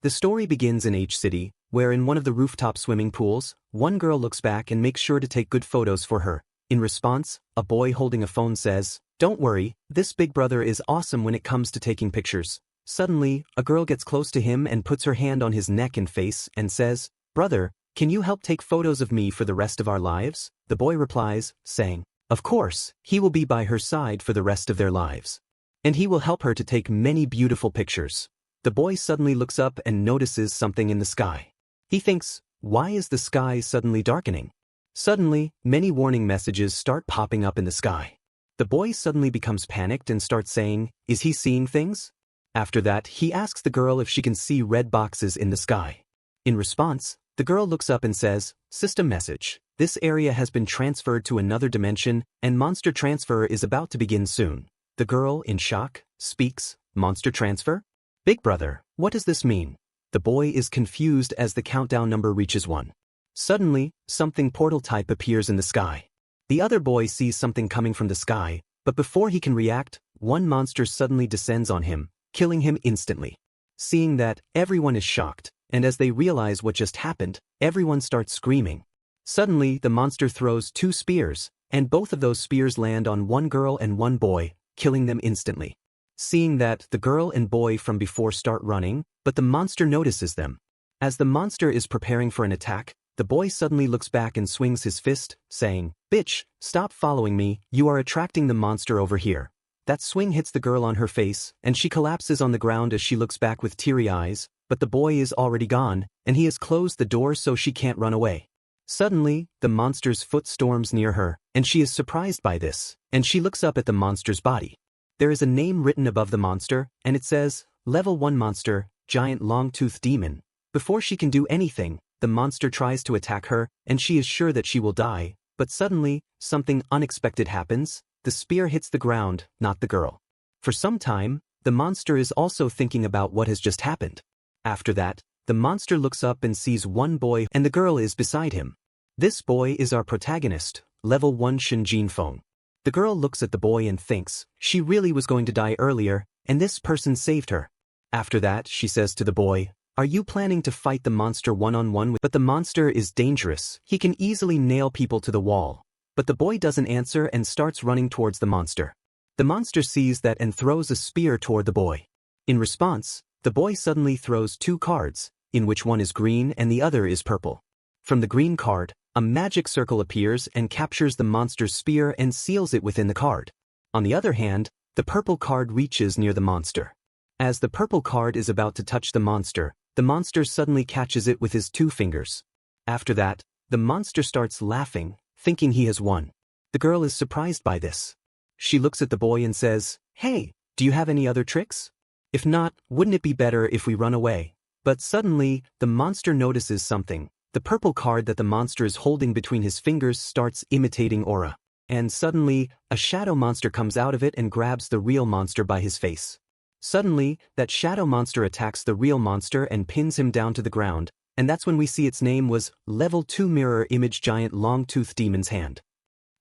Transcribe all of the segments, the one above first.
The story begins in H City, where in one of the rooftop swimming pools, one girl looks back and makes sure to take good photos for her. In response, a boy holding a phone says, "Don't worry, this big brother is awesome when it comes to taking pictures." Suddenly, a girl gets close to him and puts her hand on his neck and face and says, "Brother, can you help take photos of me for the rest of our lives?" The boy replies, saying, "Of course, he will be by her side for the rest of their lives. And he will help her to take many beautiful pictures." The boy suddenly looks up and notices something in the sky. He thinks, why is the sky suddenly darkening? Suddenly, many warning messages start popping up in the sky. The boy suddenly becomes panicked and starts saying, is he seeing things? After that, he asks the girl if she can see red boxes in the sky. In response, the girl looks up and says, "System message. This area has been transferred to another dimension and monster transfer is about to begin soon." The girl, in shock, speaks, "Monster transfer? Big brother, what does this mean?" The boy is confused as the countdown number reaches 1. Suddenly, something portal type appears in the sky. The other boy sees something coming from the sky, but before he can react, one monster suddenly descends on him, killing him instantly. Seeing that, everyone is shocked, and as they realize what just happened, everyone starts screaming. Suddenly, the monster throws 2 spears, and both of those spears land on one girl and one boy, killing them instantly. Seeing that, the girl and boy from before start running, but the monster notices them. As the monster is preparing for an attack, the boy suddenly looks back and swings his fist, saying, "Bitch, stop following me, you are attracting the monster over here." That swing hits the girl on her face, and she collapses on the ground as she looks back with teary eyes, but the boy is already gone, and he has closed the door so she can't run away. Suddenly, the monster's foot storms near her, and she is surprised by this, and she looks up at the monster's body. There is a name written above the monster, and it says, Level 1 Monster, Giant Long-Toothed Demon. Before she can do anything, the monster tries to attack her, and she is sure that she will die, but suddenly, something unexpected happens. The spear hits the ground, not the girl. For some time, the monster is also thinking about what has just happened. After that, the monster looks up and sees one boy and the girl is beside him. This boy is our protagonist, Level 1 Shun Jinfeng. The girl looks at the boy and thinks, she really was going to die earlier, and this person saved her. After that, she says to the boy, "Are you planning to fight the monster one-on-one with?" But the monster is dangerous, he can easily nail people to the wall. But the boy doesn't answer and starts running towards the monster. The monster sees that and throws a spear toward the boy. In response, the boy suddenly throws 2 cards, in which one is green and the other is purple. From the green card, a magic circle appears and captures the monster's spear and seals it within the card. On the other hand, the purple card reaches near the monster. As the purple card is about to touch the monster suddenly catches it with his 2 fingers. After that, the monster starts laughing, thinking he has won. The girl is surprised by this. She looks at the boy and says, "Hey, do you have any other tricks? If not, wouldn't it be better if we run away?" But suddenly, the monster notices something. The purple card that the monster is holding between his fingers starts imitating aura. And suddenly, a shadow monster comes out of it and grabs the real monster by his face. Suddenly, that shadow monster attacks the real monster and pins him down to the ground, and that's when we see its name was Level 2 Mirror Image Giant Long-Toothed Demon's Hand.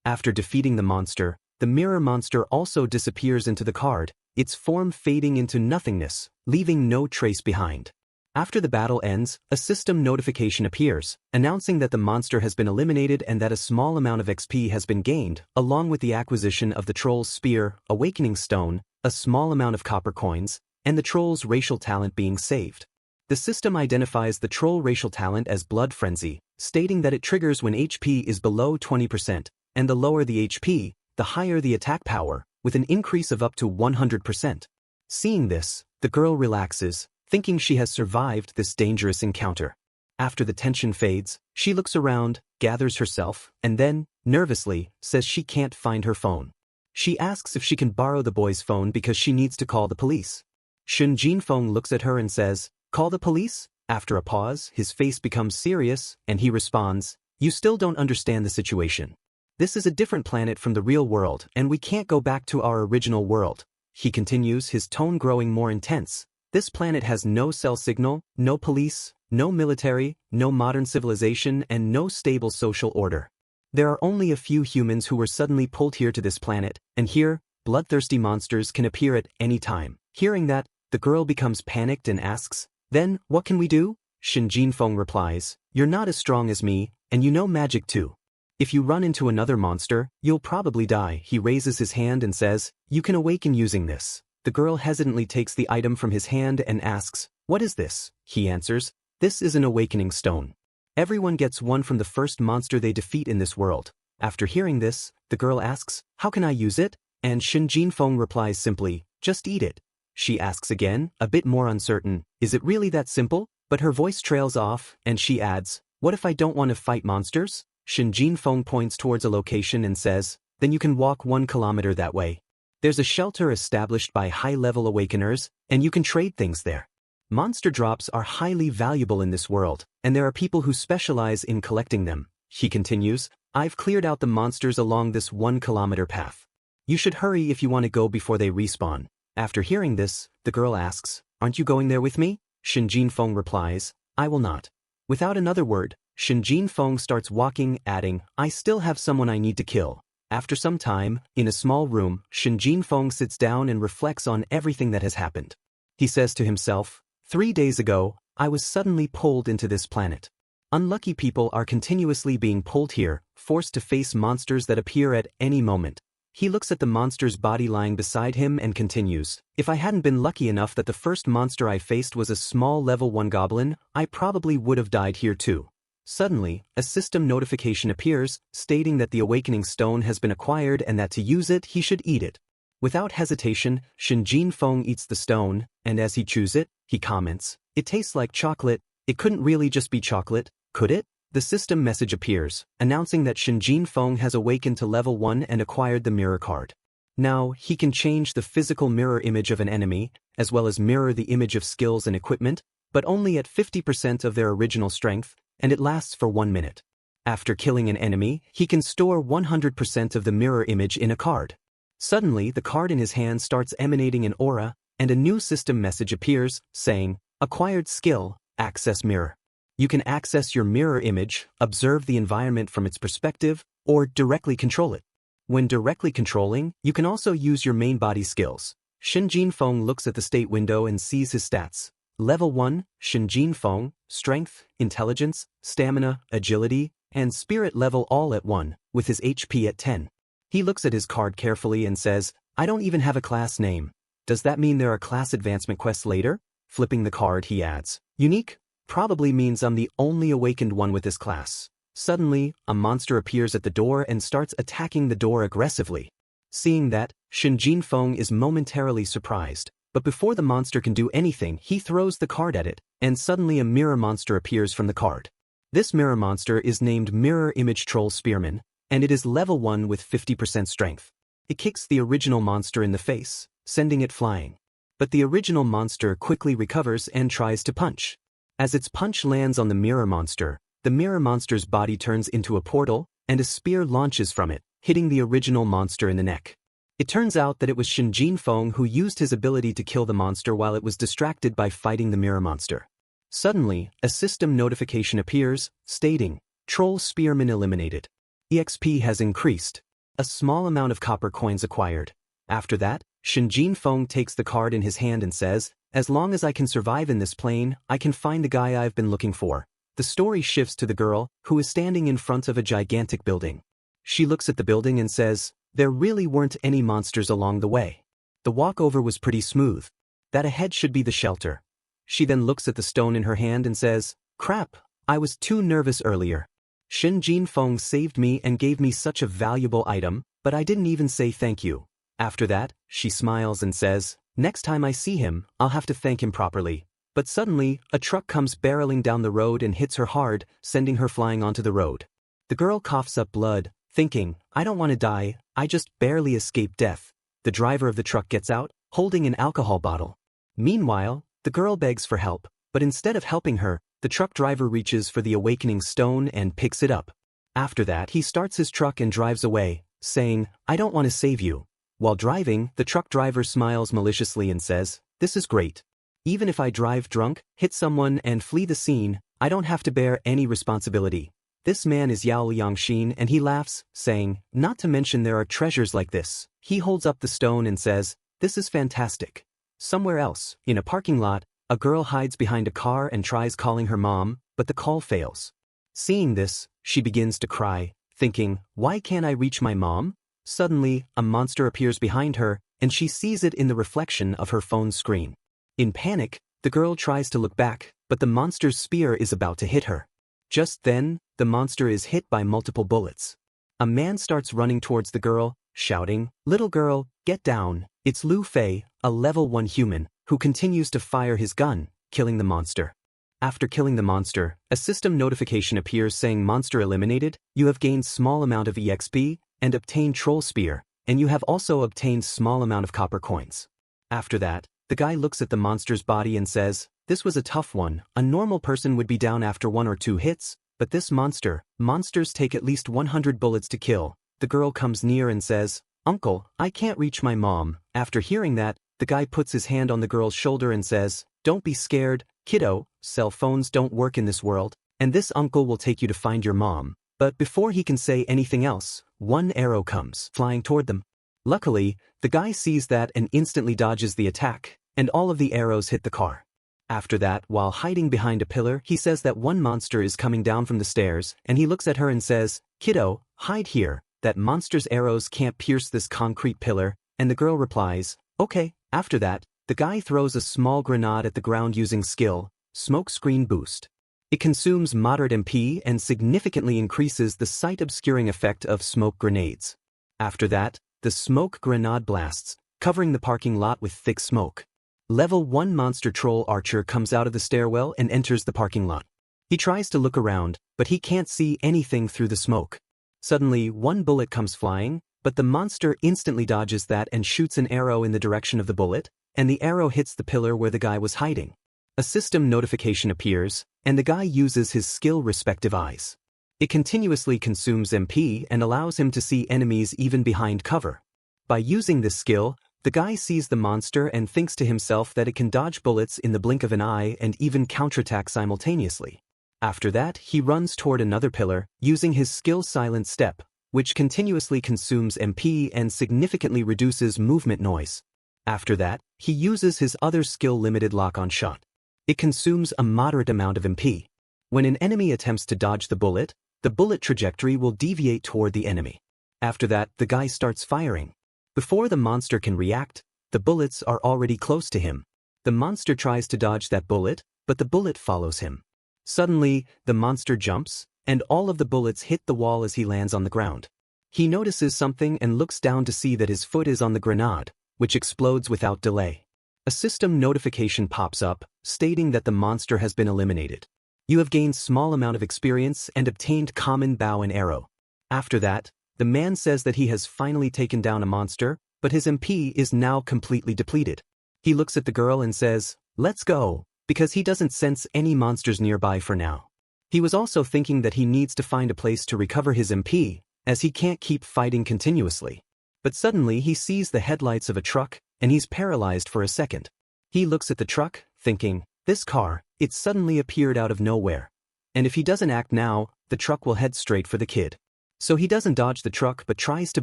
After defeating the monster, the mirror monster also disappears into the card, its form fading into nothingness, leaving no trace behind. After the battle ends, a system notification appears, announcing that the monster has been eliminated and that a small amount of XP has been gained, along with the acquisition of the troll's spear, awakening stone, a small amount of copper coins, and the troll's racial talent being saved. The system identifies the troll racial talent as Blood Frenzy, stating that it triggers when HP is below 20%, and the lower the HP, the higher the attack power, with an increase of up to 100%. Seeing this, the girl relaxes, thinking she has survived this dangerous encounter. After the tension fades, she looks around, gathers herself, and then, nervously, says she can't find her phone. She asks if she can borrow the boy's phone because she needs to call the police. Shun Jinfeng looks at her and says, "Call the police?" After a pause, his face becomes serious, and he responds, "You still don't understand the situation. This is a different planet from the real world, and we can't go back to our original world." He continues, his tone growing more intense. "This planet has no cell signal, no police, no military, no modern civilization, and no stable social order. There are only a few humans who were suddenly pulled here to this planet, and here, bloodthirsty monsters can appear at any time." Hearing that, the girl becomes panicked and asks, Then, what can we do? Shin Jinfeng replies, you're not as strong as me, and you know magic too. If you run into another monster, you'll probably die. He raises his hand and says, you can awaken using this. The girl hesitantly takes the item from his hand and asks, what is this? He answers, this is an awakening stone. Everyone gets one from the first monster they defeat in this world. After hearing this, the girl asks, how can I use it? And Shin Jinfeng replies simply, just eat it. She asks again, a bit more uncertain, is it really that simple? But her voice trails off, and she adds, what if I don't want to fight monsters? Shin Jinfeng points towards a location and says, then you can walk 1 kilometer that way. There's a shelter established by high-level awakeners, and you can trade things there. Monster drops are highly valuable in this world, and there are people who specialize in collecting them. She continues, I've cleared out the monsters along this 1 kilometer path. You should hurry if you want to go before they respawn. After hearing this, the girl asks, aren't you going there with me? Shin Jinfeng replies, I will not. Without another word, Shin Jinfeng starts walking, adding, I still have someone I need to kill. After some time, in a small room, Shin Jinfeng sits down and reflects on everything that has happened. He says to himself, 3 days ago, I was suddenly pulled into this planet. Unlucky people are continuously being pulled here, forced to face monsters that appear at any moment. He looks at the monster's body lying beside him and continues, if I hadn't been lucky enough that the first monster I faced was a small level 1 goblin, I probably would have died here too. Suddenly, a system notification appears, stating that the awakening stone has been acquired and that to use it he should eat it. Without hesitation, Shin Jinfeng eats the stone, and as he chews it, he comments, it tastes like chocolate. It couldn't really just be chocolate, could it? The system message appears, announcing that Shin Jinfeng has awakened to level 1 and acquired the mirror card. Now, he can change the physical mirror image of an enemy, as well as mirror the image of skills and equipment, but only at 50% of their original strength, and it lasts for 1 minute. After killing an enemy, he can store 100% of the mirror image in a card. Suddenly, the card in his hand starts emanating an aura, and a new system message appears, saying, acquired skill, access mirror. You can access your mirror image, observe the environment from its perspective, or directly control it. When directly controlling, you can also use your main body skills. Shin Jinfeng looks at the state window and sees his stats. Level 1, Shin Jinfeng, Strength, Intelligence, Stamina, Agility, and Spirit level all at 1, with his HP at 10. He looks at his card carefully and says, I don't even have a class name. Does that mean there are class advancement quests later? Flipping the card, he adds, Unique? Probably means I'm the only awakened one with this class. Suddenly, a monster appears at the door and starts attacking the door aggressively. Seeing that, Shin Jinfeng is momentarily surprised, but before the monster can do anything, he throws the card at it, and suddenly a mirror monster appears from the card. This mirror monster is named Mirror Image Troll Spearman, and it is level 1 with 50% strength. It kicks the original monster in the face, sending it flying. But the original monster quickly recovers and tries to punch. As its punch lands on the mirror monster's body turns into a portal, and a spear launches from it, hitting the original monster in the neck. It turns out that it was Shin Jinfeng who used his ability to kill the monster while it was distracted by fighting the mirror monster. Suddenly, a system notification appears, stating, Troll Spearman eliminated. EXP has increased. A small amount of copper coins acquired. After that, Shin Jinfeng takes the card in his hand and says, as long as I can survive in this plane, I can find the guy I've been looking for. The story shifts to the girl, who is standing in front of a gigantic building. She looks at the building and says, there really weren't any monsters along the way. The walkover was pretty smooth. That ahead should be the shelter. She then looks at the stone in her hand and says, crap, I was too nervous earlier. Shin Jinfeng saved me and gave me such a valuable item, but I didn't even say thank you. After that, she smiles and says, next time I see him, I'll have to thank him properly. But suddenly, a truck comes barreling down the road and hits her hard, sending her flying onto the road. The girl coughs up blood, thinking, I don't want to die, I just barely escaped death. The driver of the truck gets out, holding an alcohol bottle. Meanwhile, the girl begs for help, but instead of helping her, the truck driver reaches for the awakening stone and picks it up. After that, he starts his truck and drives away, saying, I don't want to save you. While driving, the truck driver smiles maliciously and says, this is great. Even if I drive drunk, hit someone and flee the scene, I don't have to bear any responsibility. This man is Yao Liangxin and he laughs, saying, not to mention there are treasures like this. He holds up the stone and says, this is fantastic. Somewhere else, in a parking lot, A girl hides behind a car and tries calling her mom, but the call fails. Seeing this, she begins to cry, thinking, why can't I reach my mom? Suddenly, a monster appears behind her, and she sees it in the reflection of her phone's screen. In panic, the girl tries to look back, but the monster's spear is about to hit her. Just then, the monster is hit by multiple bullets. A man starts running towards the girl, shouting, "Little girl, get down." It's Lu Fei, a level 1 human, who continues to fire his gun, killing the monster. After killing the monster, a system notification appears saying monster eliminated, you have gained small amount of EXP, and obtained troll spear, and you have also obtained small amount of copper coins. After that, the guy looks at the monster's body and says, this was a tough one, a normal person would be down after 1 or 2 hits, but this monsters take at least 100 bullets to kill. The girl comes near and says, Uncle, I can't reach my mom. After hearing that, the guy puts his hand on the girl's shoulder and says, don't be scared, kiddo, cell phones don't work in this world, and this uncle will take you to find your mom. But before he can say anything else, one arrow comes flying toward them. Luckily, the guy sees that and instantly dodges the attack, and all of the arrows hit the car. After that, while hiding behind a pillar, he says that one monster is coming down from the stairs, and he looks at her and says, kiddo, hide here, that monster's arrows can't pierce this concrete pillar, and the girl replies, okay. After that, the guy throws a small grenade at the ground using skill, Smoke Screen Boost. It consumes moderate MP and significantly increases the sight-obscuring effect of smoke grenades. After that, the smoke grenade blasts, covering the parking lot with thick smoke. Level 1 monster troll archer comes out of the stairwell and enters the parking lot. He tries to look around, but he can't see anything through the smoke. Suddenly, one bullet comes flying, but the monster instantly dodges that and shoots an arrow in the direction of the bullet, and the arrow hits the pillar where the guy was hiding. A system notification appears, and the guy uses his skill Respective Eyes. It continuously consumes MP and allows him to see enemies even behind cover. By using this skill, the guy sees the monster and thinks to himself that it can dodge bullets in the blink of an eye and even counterattack simultaneously. After that, he runs toward another pillar, using his skill Silent Step, which continuously consumes MP and significantly reduces movement noise. After that, he uses his other skill Limited Lock-on Shot. It consumes a moderate amount of MP. When an enemy attempts to dodge the bullet trajectory will deviate toward the enemy. After that, the guy starts firing. Before the monster can react, the bullets are already close to him. The monster tries to dodge that bullet, but the bullet follows him. Suddenly, the monster jumps, and all of the bullets hit the wall as he lands on the ground. He notices something and looks down to see that his foot is on the grenade, which explodes without delay. A system notification pops up, stating that the monster has been eliminated. You have gained small amount of experience and obtained common bow and arrow. After that, the man says that he has finally taken down a monster, but his MP is now completely depleted. He looks at the girl and says, let's go, because he doesn't sense any monsters nearby for now. He was also thinking that he needs to find a place to recover his MP, as he can't keep fighting continuously. But suddenly he sees the headlights of a truck, and he's paralyzed for a second. He looks at the truck, thinking, this car, it suddenly appeared out of nowhere. And if he doesn't act now, the truck will head straight for the kid. So he doesn't dodge the truck but tries to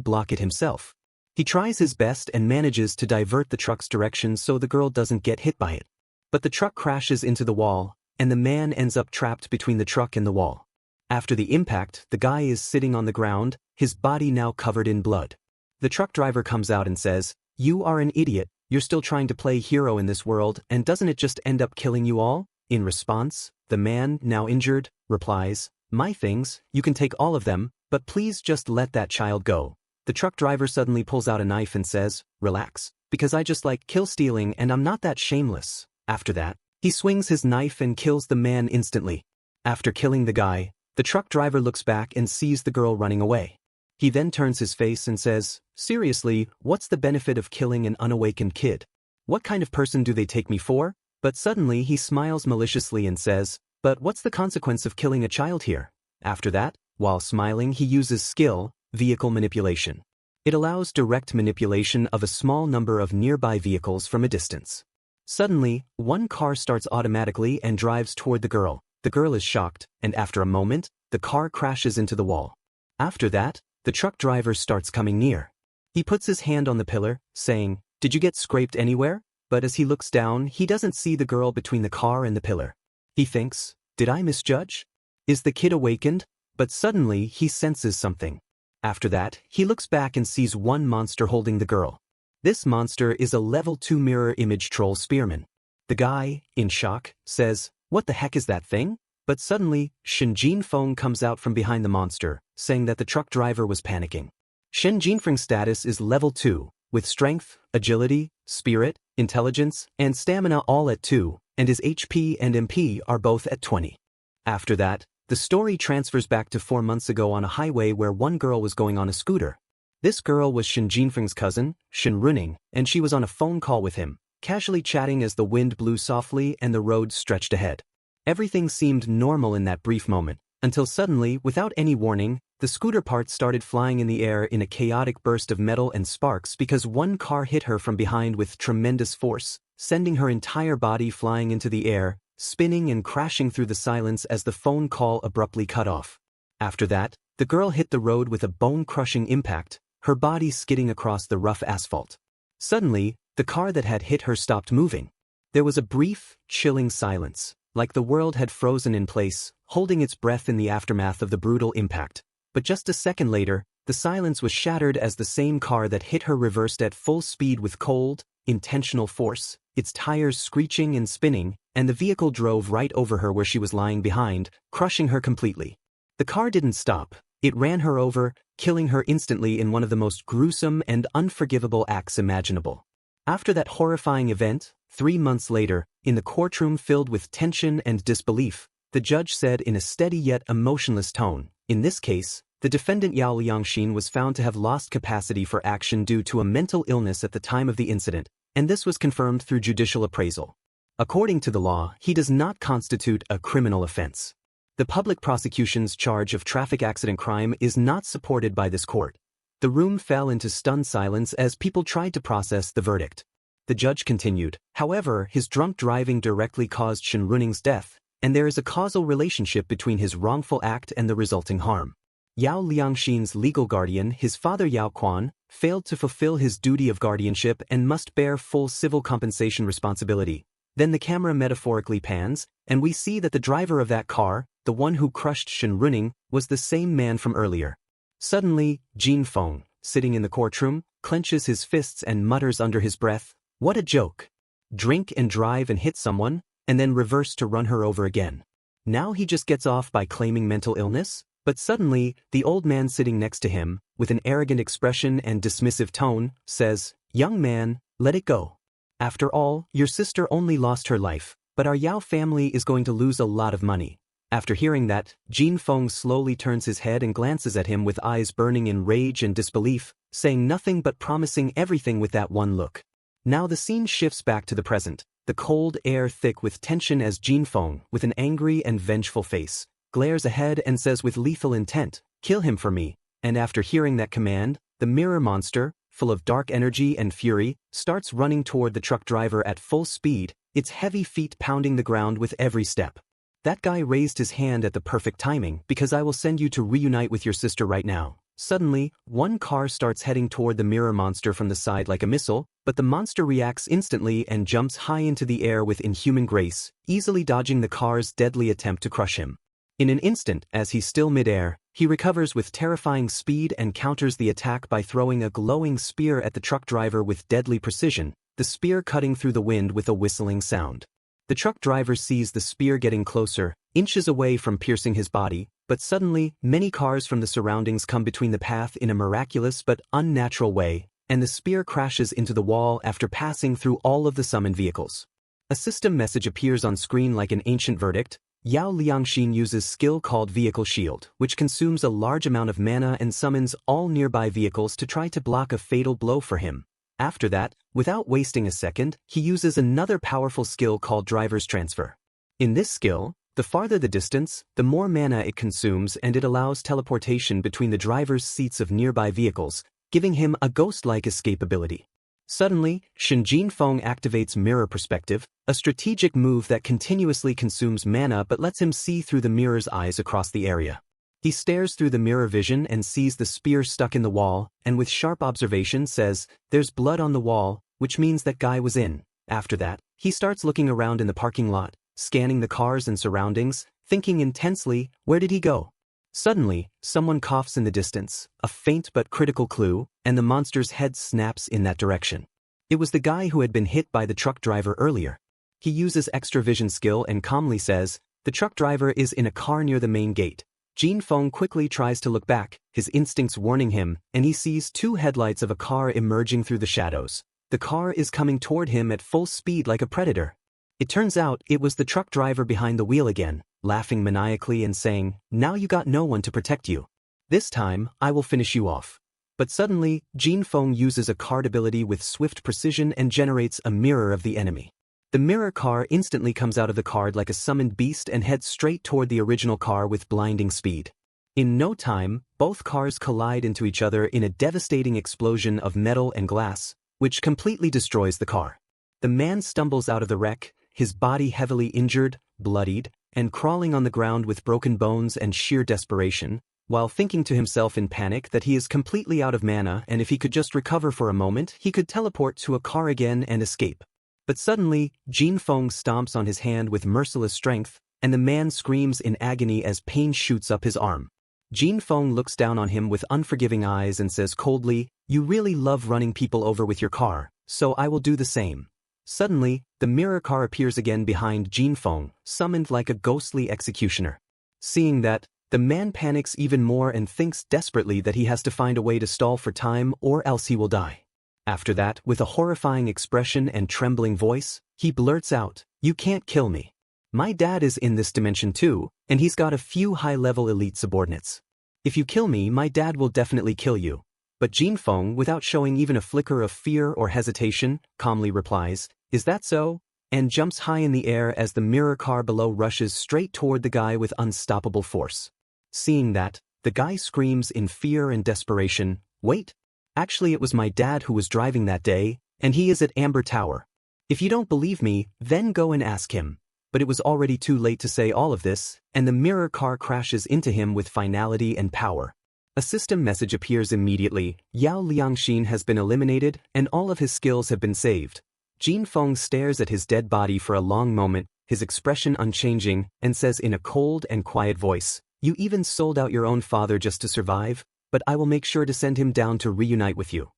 block it himself. He tries his best and manages to divert the truck's direction so the girl doesn't get hit by it. But the truck crashes into the wall, and the man ends up trapped between the truck and the wall. After the impact, the guy is sitting on the ground, his body now covered in blood. The truck driver comes out and says, you are an idiot, you're still trying to play hero in this world, and doesn't it just end up killing you all? In response, the man, now injured, replies, my things, you can take all of them, but please just let that child go. The truck driver suddenly pulls out a knife and says, relax, because I just like kill stealing and I'm not that shameless. After that, he swings his knife and kills the man instantly. After killing the guy, the truck driver looks back and sees the girl running away. He then turns his face and says, seriously, what's the benefit of killing an unawakened kid? What kind of person do they take me for? But suddenly he smiles maliciously and says, but what's the consequence of killing a child here? After that, while smiling, he uses skill, Vehicle Manipulation. It allows direct manipulation of a small number of nearby vehicles from a distance. Suddenly, one car starts automatically and drives toward the girl. The girl is shocked, and after a moment, the car crashes into the wall. After that, the truck driver starts coming near. He puts his hand on the pillar, saying, did you get scraped anywhere? but as he looks down, he doesn't see the girl between the car and the pillar. He thinks, did I misjudge? Is the kid awakened? But suddenly he senses something. After that, he looks back and sees one monster holding the girl. This monster is a level 2 mirror image troll spearman. The guy, in shock, says, "What the heck is that thing?" But suddenly, Shen Jinfeng comes out from behind the monster, saying that the truck driver was panicking. Shen Jinfeng's status is level 2, with strength, agility, spirit, intelligence, and stamina all at 2, and his HP and MP are both at 20. After that, the story transfers back to 4 months ago on a highway where one girl was going on a scooter. This girl was Shen Jinfeng's cousin, Shen Runing, and she was on a phone call with him, casually chatting as the wind blew softly and the road stretched ahead. Everything seemed normal in that brief moment, until suddenly, without any warning, the scooter parts started flying in the air in a chaotic burst of metal and sparks because one car hit her from behind with tremendous force, sending her entire body flying into the air, spinning and crashing through the silence as the phone call abruptly cut off. After that, the girl hit the road with a bone-crushing impact, her body skidding across the rough asphalt. Suddenly, the car that had hit her stopped moving. There was a brief, chilling silence, like the world had frozen in place, holding its breath in the aftermath of the brutal impact. But just a second later, the silence was shattered as the same car that hit her reversed at full speed with cold, intentional force, its tires screeching and spinning, and the vehicle drove right over her where she was lying behind, crushing her completely. The car didn't stop. It ran her over, killing her instantly in one of the most gruesome and unforgivable acts imaginable. After that horrifying event, 3 months later, in the courtroom filled with tension and disbelief, the judge said in a steady yet emotionless tone, in this case, the defendant Yao Liangxin was found to have lost capacity for action due to a mental illness at the time of the incident, and this was confirmed through judicial appraisal. According to the law, he does not constitute a criminal offense. The public prosecution's charge of traffic accident crime is not supported by this court. The room fell into stunned silence as people tried to process the verdict. The judge continued, however, his drunk driving directly caused Shen Runing's death, and there is a causal relationship between his wrongful act and the resulting harm. Yao Liangxin's legal guardian, his father Yao Quan, failed to fulfill his duty of guardianship and must bear full civil compensation responsibility. Then the camera metaphorically pans, and we see that the driver of that car, the one who crushed Shen Runing, was the same man from earlier. Suddenly, Jin Feng, sitting in the courtroom, clenches his fists and mutters under his breath, "What a joke. Drink and drive and hit someone, and then reverse to run her over again. Now he just gets off by claiming mental illness?" But suddenly, the old man sitting next to him, with an arrogant expression and dismissive tone, says, "Young man, let it go. After all, your sister only lost her life, but our Yao family is going to lose a lot of money." After hearing that, Jin Feng slowly turns his head and glances at him with eyes burning in rage and disbelief, saying nothing but promising everything with that one look. Now the scene shifts back to the present, the cold air thick with tension as Jin Feng, with an angry and vengeful face, glares ahead and says with lethal intent, "Kill him for me." And after hearing that command, the mirror monster, full of dark energy and fury, starts running toward the truck driver at full speed, its heavy feet pounding the ground with every step. That guy raised his hand at the perfect timing, because I will send you to reunite with your sister right now. Suddenly, one car starts heading toward the mirror monster from the side like a missile, but the monster reacts instantly and jumps high into the air with inhuman grace, easily dodging the car's deadly attempt to crush him. In an instant, as he's still mid-air, he recovers with terrifying speed and counters the attack by throwing a glowing spear at the truck driver with deadly precision, the spear cutting through the wind with a whistling sound. The truck driver sees the spear getting closer, inches away from piercing his body, but suddenly, many cars from the surroundings come between the path in a miraculous but unnatural way, and the spear crashes into the wall after passing through all of the summoned vehicles. A system message appears on screen like an ancient verdict. Yao Liangxin uses skill called Vehicle Shield, which consumes a large amount of mana and summons all nearby vehicles to try to block a fatal blow for him. After that, without wasting a second, he uses another powerful skill called Driver's Transfer. In this skill, the farther the distance, the more mana it consumes, and it allows teleportation between the driver's seats of nearby vehicles, giving him a ghost-like escape ability. Suddenly, Shen Jinfeng activates Mirror Perspective, a strategic move that continuously consumes mana but lets him see through the mirror's eyes across the area. He stares through the mirror vision and sees the spear stuck in the wall, and with sharp observation says, "There's blood on the wall, which means that guy was in." After that, he starts looking around in the parking lot, scanning the cars and surroundings, thinking intensely, where did he go? Suddenly, someone coughs in the distance, a faint but critical clue, and the monster's head snaps in that direction. It was the guy who had been hit by the truck driver earlier. He uses extra vision skill and calmly says, "The truck driver is in a car near the main gate." Jin Feng quickly tries to look back, his instincts warning him, and he sees two headlights of a car emerging through the shadows. The car is coming toward him at full speed like a predator. It turns out it was the truck driver behind the wheel again, laughing maniacally and saying, "Now you got no one to protect you. This time, I will finish you off." But suddenly, Jin Feng uses a card ability with swift precision and generates a mirror of the enemy. The mirror car instantly comes out of the card like a summoned beast and heads straight toward the original car with blinding speed. In no time, both cars collide into each other in a devastating explosion of metal and glass, which completely destroys the car. The man stumbles out of the wreck, his body heavily injured, bloodied, and crawling on the ground with broken bones and sheer desperation, while thinking to himself in panic that he is completely out of mana and if he could just recover for a moment, he could teleport to a car again and escape. But suddenly, Jin Feng stomps on his hand with merciless strength, and the man screams in agony as pain shoots up his arm. Jin Feng looks down on him with unforgiving eyes and says coldly, "You really love running people over with your car, so I will do the same." Suddenly, the mirror car appears again behind Jin Feng, summoned like a ghostly executioner. Seeing that, the man panics even more and thinks desperately that he has to find a way to stall for time or else he will die. After that, with a horrifying expression and trembling voice, he blurts out, "You can't kill me. My dad is in this dimension too, and he's got a few high-level elite subordinates. If you kill me, my dad will definitely kill you." But Jin Feng, without showing even a flicker of fear or hesitation, calmly replies, "Is that so?" and jumps high in the air as the mirror car below rushes straight toward the guy with unstoppable force. Seeing that, the guy screams in fear and desperation, "Wait! Actually, it was my dad who was driving that day, and he is at Amber Tower. If you don't believe me, then go and ask him." But it was already too late to say all of this, and the mirror car crashes into him with finality and power. A system message appears immediately. Yao Liangxin has been eliminated, and all of his skills have been saved. Jin Feng stares at his dead body for a long moment, his expression unchanging, and says in a cold and quiet voice, "You even sold out your own father just to survive, but I will make sure to send him down to reunite with you."